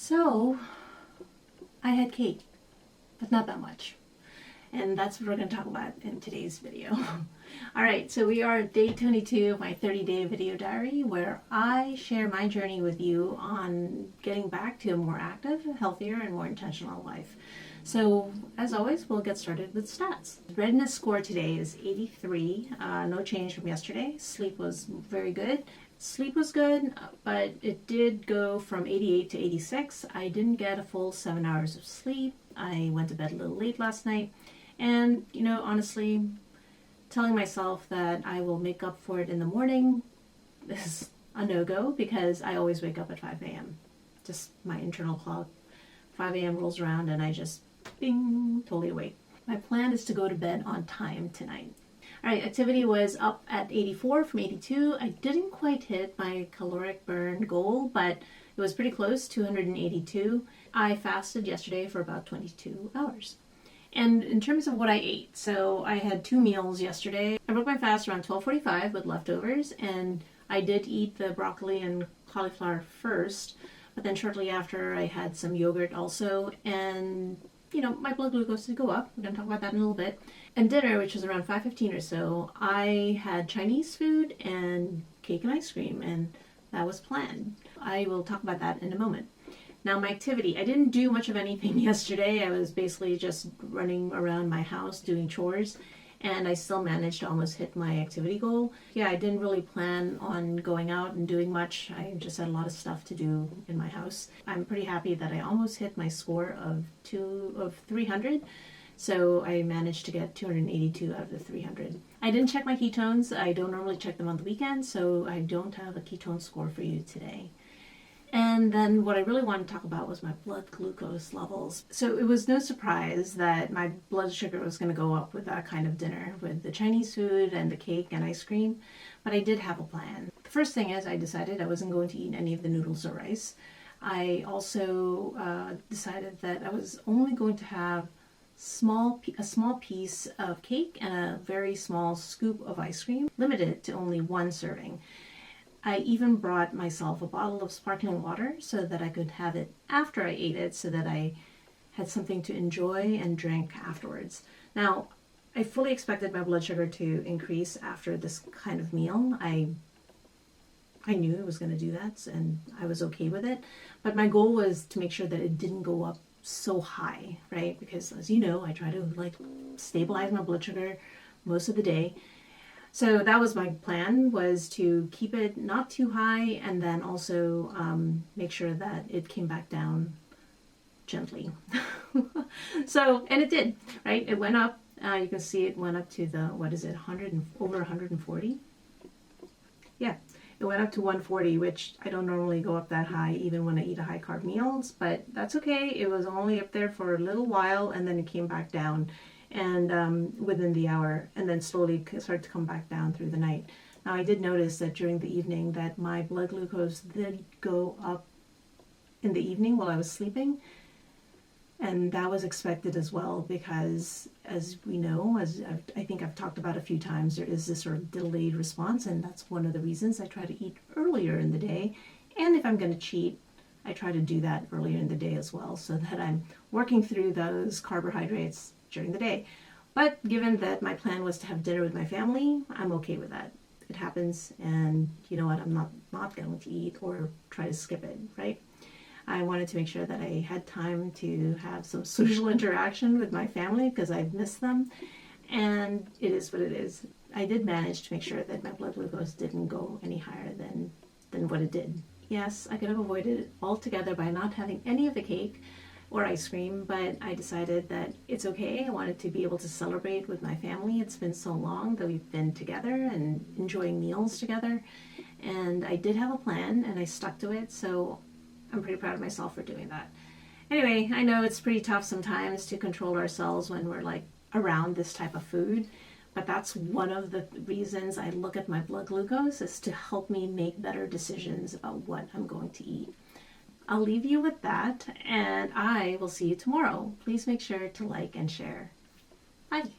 So I had cake, but not that much. And that's what we're going to talk about in today's video. Alright, so we are at day 22 of my 30-day video diary, where I share my journey with you on getting back to a more active, healthier, and more intentional life. So, as always, we'll get started with stats. Readiness score today is 83, no change from yesterday. Sleep was very good. Sleep was good, but it did go from 88 to 86. I didn't get a full 7 hours of sleep. I went to bed a little late last night. And, honestly, telling myself that I will make up for it in the morning is a no-go, because I always wake up at 5 a.m. Just my internal clock. 5 a.m. rolls around and I just, bing, totally awake. My plan is to go to bed on time tonight. Alright, activity was up at 84 from 82. I didn't quite hit my caloric burn goal, but it was pretty close, 282. I fasted yesterday for about 22 hours. And in terms of what I ate, so I had 2 meals yesterday. I broke my fast around 12:45 with leftovers, and I did eat the broccoli and cauliflower first, but then shortly after I had some yogurt also, and my blood glucose did go up. We're going to talk about that in a little bit. And dinner, which was around 5:15 or so, I had Chinese food and cake and ice cream, and that was planned. I will talk about that in a moment. Now, my activity, I didn't do much of anything yesterday. I was basically just running around my house doing chores, and I still managed to almost hit my activity goal. Yeah, I didn't really plan on going out and doing much. I just had a lot of stuff to do in my house. I'm pretty happy that I almost hit my score of 300. So I managed to get 282 out of the 300. I didn't check my ketones. I don't normally check them on the weekend, so I don't have a ketone score for you today. And then what I really wanted to talk about was my blood glucose levels. So it was no surprise that my blood sugar was going to go up with that kind of dinner, with the Chinese food and the cake and ice cream. But I did have a plan. The first thing is I decided I wasn't going to eat any of the noodles or rice. I also decided that I was only going to have a small piece of cake and a very small scoop of ice cream, limited to only 1 serving. I even brought myself a bottle of sparkling water so that I could have it after I ate it, so that I had something to enjoy and drink afterwards. Now, I fully expected my blood sugar to increase after this kind of meal. I knew it was going to do that, and I was okay with it. But my goal was to make sure that it didn't go up so high, right? Because, as you know, I try to stabilize my blood sugar most of the day. So that was my plan, was to keep it not too high, and then also make sure that it came back down gently. And it did, right? It went up. You can see it went up to over 140? Yeah, it went up to 140, which I don't normally go up that high even when I eat a high carb meals, but that's okay. It was only up there for a little while, and then it came back down, and within the hour, and then slowly started to come back down through the night. Now, I did notice that during the evening that my blood glucose did go up in the evening while I was sleeping, and that was expected as well, because as we know, as I think I've talked about a few times, there is this sort of delayed response, and that's one of the reasons I try to eat earlier in the day. And if I'm going to cheat, I try to do that earlier in the day as well, so that I'm working through those carbohydrates during the day. But given that my plan was to have dinner with my family, I'm okay with that. It happens, and you know what, I'm not going to eat or try to skip it, right? I wanted to make sure that I had time to have some social interaction with my family, because I've missed them, and it is what it is. I did manage to make sure that my blood glucose didn't go any higher than what it did. Yes, I could have avoided it altogether by not having any of the cake or ice cream, but I decided that it's okay. I wanted to be able to celebrate with my family. It's been so long that we've been together and enjoying meals together, and I did have a plan, and I stuck to it, so I'm pretty proud of myself for doing that. Anyway, I know it's pretty tough sometimes to control ourselves when we're around this type of food, but that's one of the reasons I look at my blood glucose, is to help me make better decisions about what I'm going to eat. I'll leave you with that, and I will see you tomorrow. Please make sure to like and share. Bye.